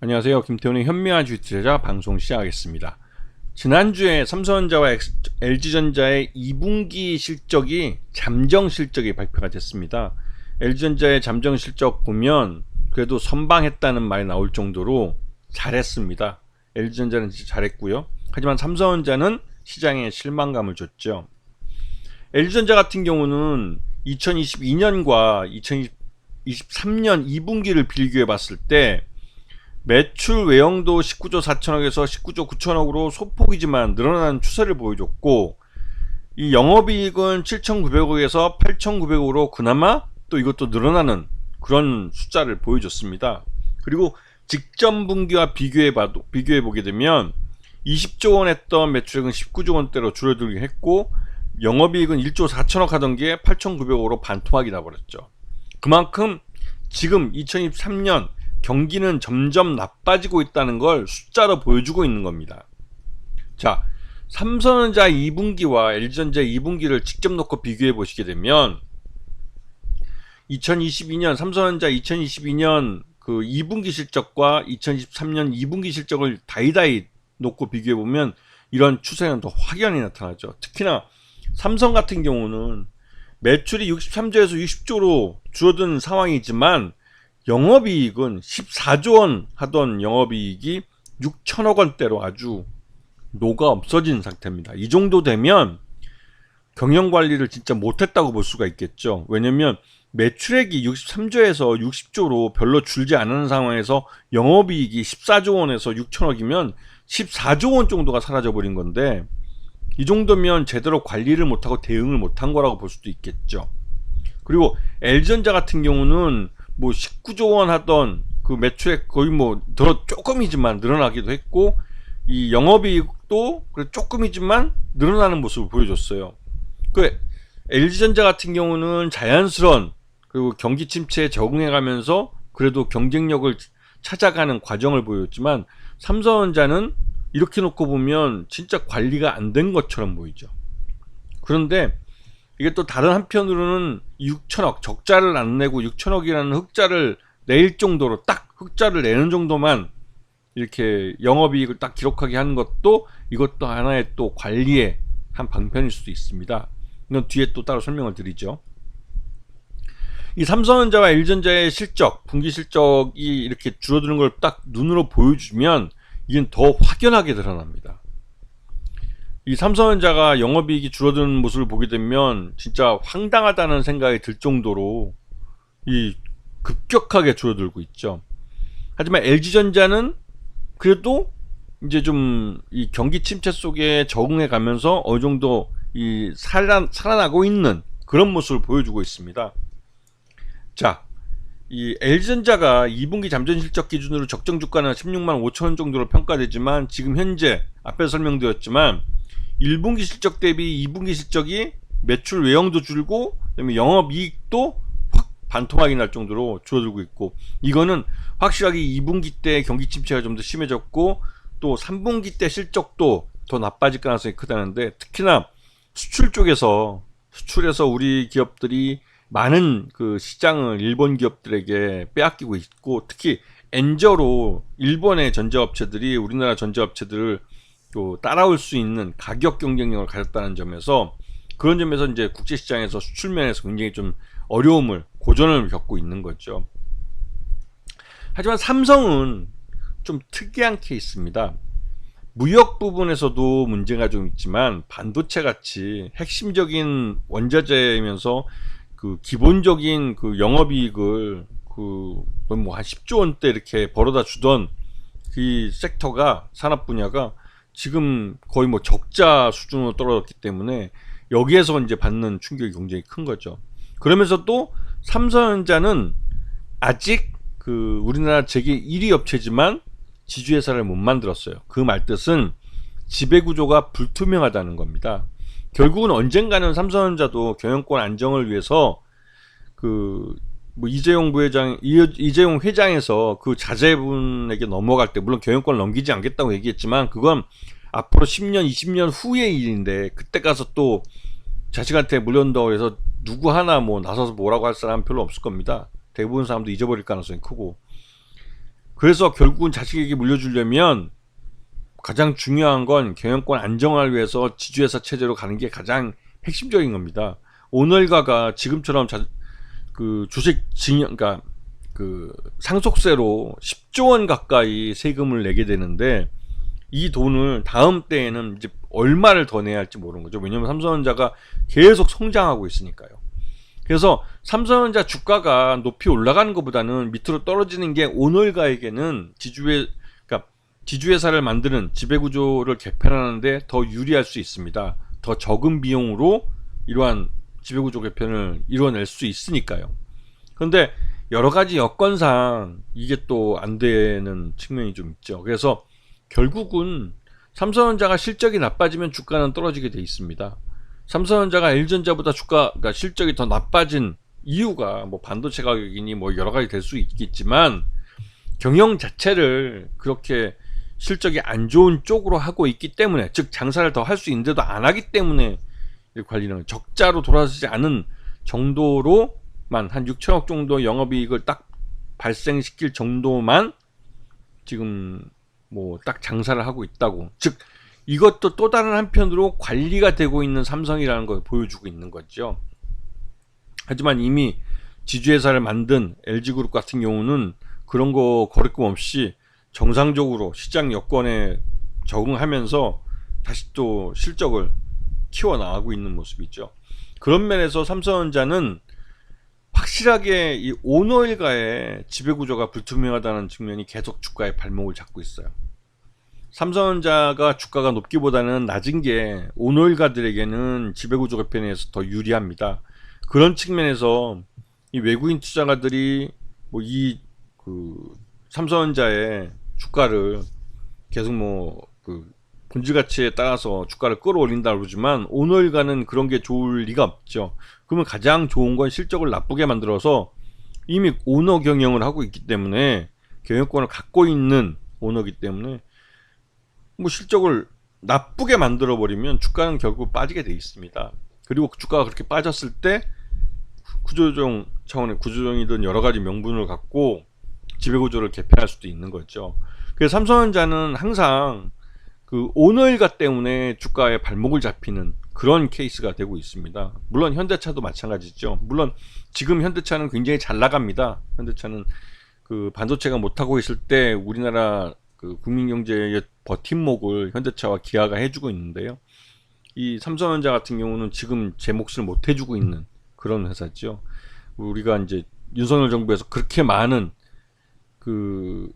안녕하세요. 김태훈의 현명한 주식 투자 방송 시작하겠습니다. 지난주에 삼성전자와 LG전자의 2분기 실적이 잠정 실적이 발표가 됐습니다. LG전자의 잠정 실적 보면 그래도 선방했다는 말이 나올 정도로 잘했습니다. LG전자는 진짜 잘했고요. 하지만 삼성전자는 시장에 실망감을 줬죠. LG전자 같은 경우는 2022년과 2023년 2분기를 비교해 봤을 때 매출 외형도 19조 4천억에서 19조 9천억으로 소폭이지만 늘어나는 추세를 보여줬고, 이 영업이익은 7,900억에서 8,900억으로 그나마 또 이것도 늘어나는 그런 숫자를 보여줬습니다. 그리고 직전 분기와 비교해 보게 되면 20조 원 했던 매출액은 19조 원대로 줄어들게 했고, 영업이익은 1조 4천억 하던 게 8,900억으로 반토막이 나버렸죠. 그만큼 지금 2023년 경기는 점점 나빠지고 있다는 걸 숫자로 보여주고 있는 겁니다. 자, 삼성전자 2분기와 LG전자 2분기를 직접 놓고 비교해 보시게 되면 2022년 삼성전자 2022년 그 2분기 실적과 2023년 2분기 실적을 다이다이 놓고 비교해 보면 이런 추세는 더 확연히 나타나죠. 특히나 삼성 같은 경우는 매출이 63조에서 60조로 줄어든 상황이지만 영업이익은 14조 원 하던 영업이익이 6천억 원대로 아주 녹아 없어진 상태입니다. 이 정도 되면 경영관리를 진짜 못했다고 볼 수가 있겠죠. 왜냐면 매출액이 63조에서 60조로 별로 줄지 않은 상황에서 영업이익이 14조 원에서 6천억이면 14조 원 정도가 사라져버린 건데, 이 정도면 제대로 관리를 못하고 대응을 못한 거라고 볼 수도 있겠죠. 그리고 LG전자 같은 경우는 뭐 19조 원 하던 그 매출액 거의 뭐 조금이지만 늘어나기도 했고, 이 영업이익도 조금이지만 늘어나는 모습을 보여줬어요. 그 LG전자 같은 경우는 자연스러운 그리고 경기 침체에 적응해가면서 그래도 경쟁력을 찾아가는 과정을 보였지만, 삼성전자는 이렇게 놓고 보면 진짜 관리가 안 된 것처럼 보이죠. 그런데 이게 또 다른 한편으로는 6천억 적자를 안 내고 6천억이라는 흑자를 낼 정도로 딱 흑자를 내는 정도만 이렇게 영업이익을 딱 기록하게 하는 것도 이것도 하나의 또 관리의 한 방편일 수도 있습니다. 이건 뒤에 또 따로 설명을 드리죠. 이 삼성전자와 LG전자의 실적, 분기 실적이 이렇게 줄어드는 걸 딱 눈으로 보여주면 이건 더 확연하게 드러납니다. 이 삼성전자가 영업이익이 줄어드는 모습을 보게 되면 진짜 황당하다는 생각이 들 정도로 이 급격하게 줄어들고 있죠. 하지만 LG전자는 그래도 이제 좀 이 경기 침체 속에 적응해 가면서 어느 정도 이 살아나고 있는 그런 모습을 보여주고 있습니다. 자, 이 LG전자가 2분기 잠정 실적 기준으로 적정 주가는 16만 5천 원 정도로 평가되지만, 지금 현재 앞에서 설명드렸지만 1분기 실적 대비 2분기 실적이 매출 외형도 줄고 그다음에 영업이익도 확 반토막이 날 정도로 줄어들고 있고, 이거는 확실하게 2분기 때 경기 침체가 좀 더 심해졌고 또 3분기 때 실적도 더 나빠질 가능성이 크다는데, 특히나 수출에서 우리 기업들이 많은 그 시장을 일본 기업들에게 빼앗기고 있고, 특히 엔저로 일본의 전자업체들이 우리나라 전자업체들을 또 따라올 수 있는 가격 경쟁력을 가졌다는 점에서, 그런 점에서 이제 국제시장에서 수출면에서 굉장히 좀 어려움을 고전을 겪고 있는 거죠. 하지만 삼성은 좀 특이한 케이스입니다. 무역 부분에서도 문제가 좀 있지만 반도체 같이 핵심적인 원자재이면서 그 기본적인 그 영업이익을 그 뭐 한 10조 원대 이렇게 벌어다 주던 그 섹터가, 산업 분야가 지금 거의 뭐 적자 수준으로 떨어졌기 때문에 여기에서 이제 받는 충격이 굉장히 큰 거죠. 그러면서 또 삼성전자는 아직 그 우리나라 세계 1위 업체지만 지주회사를 못 만들었어요. 그 말뜻은 지배구조가 불투명하다는 겁니다. 결국은 언젠가는 삼성전자도 경영권 안정을 위해서 그 뭐 이재용 회장에서 그 자제분에게 넘어갈 때, 물론 경영권을 넘기지 않겠다고 얘기했지만 그건 앞으로 10년, 20년 후의 일인데, 그때 가서 또 자식한테 물려준다고 해서 누구 하나 뭐 나서서 뭐라고 할 사람은 별로 없을 겁니다. 대부분 사람도 잊어버릴 가능성이 크고, 그래서 결국은 자식에게 물려주려면 가장 중요한 건 경영권 안정화를 위해서 지주회사 체제로 가는 게 가장 핵심적인 겁니다. 오늘가가 지금처럼 그 주식 증여, 그러니까 그 상속세로 10조 원 가까이 세금을 내게 되는데, 이 돈을 다음 때에는 이제 얼마를 더 내야 할지 모르는 거죠. 왜냐하면 삼성전자가 계속 성장하고 있으니까요. 그래서 삼성전자 주가가 높이 올라가는 것보다는 밑으로 떨어지는 게 오늘가에게는 지주회사를 만드는 지배구조를 개편하는데 더 유리할 수 있습니다. 더 적은 비용으로 이러한 지배구조 개편을 이뤄낼 수 있으니까요. 그런데 여러 가지 여건상 이게 또 안 되는 측면이 좀 있죠. 그래서 결국은 삼성전자가 실적이 나빠지면 주가는 떨어지게 돼 있습니다. 삼성전자가 LG전자보다 주가가 실적이 더 나빠진 이유가 뭐 반도체 가격이니 뭐 여러 가지 될 수 있겠지만, 경영 자체를 그렇게 실적이 안 좋은 쪽으로 하고 있기 때문에, 즉 장사를 더 할 수 있는데도 안 하기 때문에 관리는 적자로 돌아서지 않은 정도로만, 한 6천억 정도 영업이익을 딱 발생시킬 정도만 지금 뭐 딱 장사를 하고 있다고. 즉 이것도 또 다른 한편으로 관리가 되고 있는 삼성이라는 걸 보여주고 있는 거죠. 하지만 이미 지주회사를 만든 LG그룹 같은 경우는 그런 거 거리낌 없이 정상적으로 시장 여건에 적응하면서 다시 또 실적을 키워나가고 있는 모습이죠. 그런 면에서 삼성전자는 확실하게 이 오너일가의 지배구조가 불투명하다는 측면이 계속 주가의 발목을 잡고 있어요. 삼성전자가 주가가 높기보다는 낮은 게 오너일가들에게는 지배구조 개편에서 더 유리합니다. 그런 측면에서 이 외국인 투자가들이 뭐 삼성전자의 주가를 계속 그 본질 가치에 따라서 주가를 끌어올린다 그러지만, 오너일가는 그런 게 좋을 리가 없죠. 그러면 가장 좋은 건 실적을 나쁘게 만들어서 이미 오너 경영을 하고 있기 때문에, 경영권을 갖고 있는 오너기 때문에 뭐 실적을 나쁘게 만들어 버리면 주가는 결국 빠지게 돼 있습니다. 그리고 주가가 그렇게 빠졌을 때 구조조정 차원의 구조조정이든 여러 가지 명분을 갖고 지배구조를 개편할 수도 있는 거죠. 그래서 삼성전자는 항상 그 오너일가 때문에 주가에 발목을 잡히는 그런 케이스가 되고 있습니다. 물론 현대차도 마찬가지죠. 물론 지금 현대차는 굉장히 잘 나갑니다. 현대차는 그 반도체가 못하고 있을 때 우리나라 그 국민경제의 버팀목을 현대차와 기아가 해주고 있는데요. 이 삼성전자 같은 경우는 지금 제 몫을 못 해주고 있는 그런 회사죠. 우리가 이제 윤석열 정부에서 그렇게 많은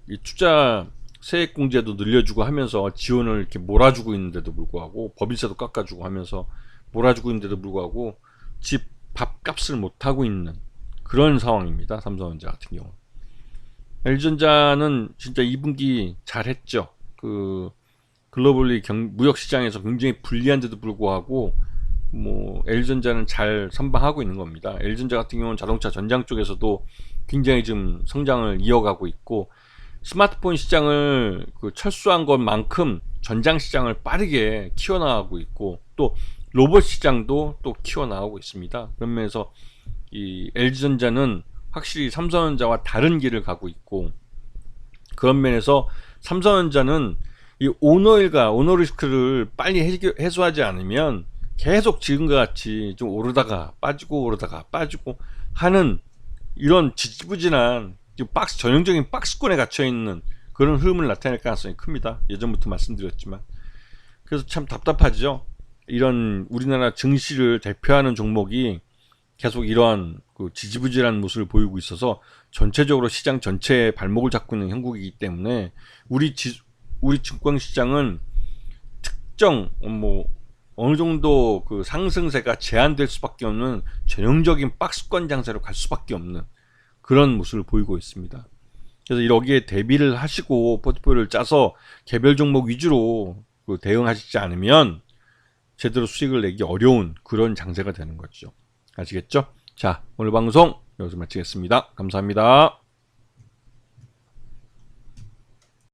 이 투자 세액공제도 늘려주고 하면서 지원을 이렇게 몰아주고 있는데도 불구하고, 법인세도 깎아주고 하면서 몰아주고 있는데도 불구하고 집 밥값을 못하고 있는 그런 상황입니다. 삼성전자 같은 경우. LG전자는 진짜 2분기 잘했죠. 그 글로벌리 무역시장에서 굉장히 불리한데도 불구하고 뭐 LG전자는 잘 선방하고 있는 겁니다. LG전자 같은 경우는 자동차 전장 쪽에서도 굉장히 좀 성장을 이어가고 있고, 스마트폰 시장을 철수한 것만큼 전장 시장을 빠르게 키워나가고 있고, 또 로봇 시장도 또 키워나가고 있습니다. 그런 면에서 이 LG전자는 확실히 삼성전자와 다른 길을 가고 있고, 그런 면에서 삼성전자는 이 오너리스크를 빨리 해소하지 않으면 계속 지금과 같이 좀 오르다가 빠지고 하는 이런 지지부진한 전형적인 박스권에 갇혀있는 그런 흐름을 나타낼 가능성이 큽니다. 예전부터 말씀드렸지만. 그래서 참 답답하죠. 이런 우리나라 증시를 대표하는 종목이 계속 이러한 그 지지부진한 모습을 보이고 있어서 전체적으로 시장 전체에 발목을 잡고 있는 형국이기 때문에, 우리 증권시장은 특정 어느 정도 그 상승세가 제한될 수밖에 없는 전형적인 박스권 장세로 갈 수밖에 없는 그런 모습을 보이고 있습니다. 그래서 여기에 대비를 하시고 포트폴리오를 짜서 개별 종목 위주로 대응하시지 않으면 제대로 수익을 내기 어려운 그런 장세가 되는 거죠. 아시겠죠? 자, 오늘 방송 여기서 마치겠습니다. 감사합니다.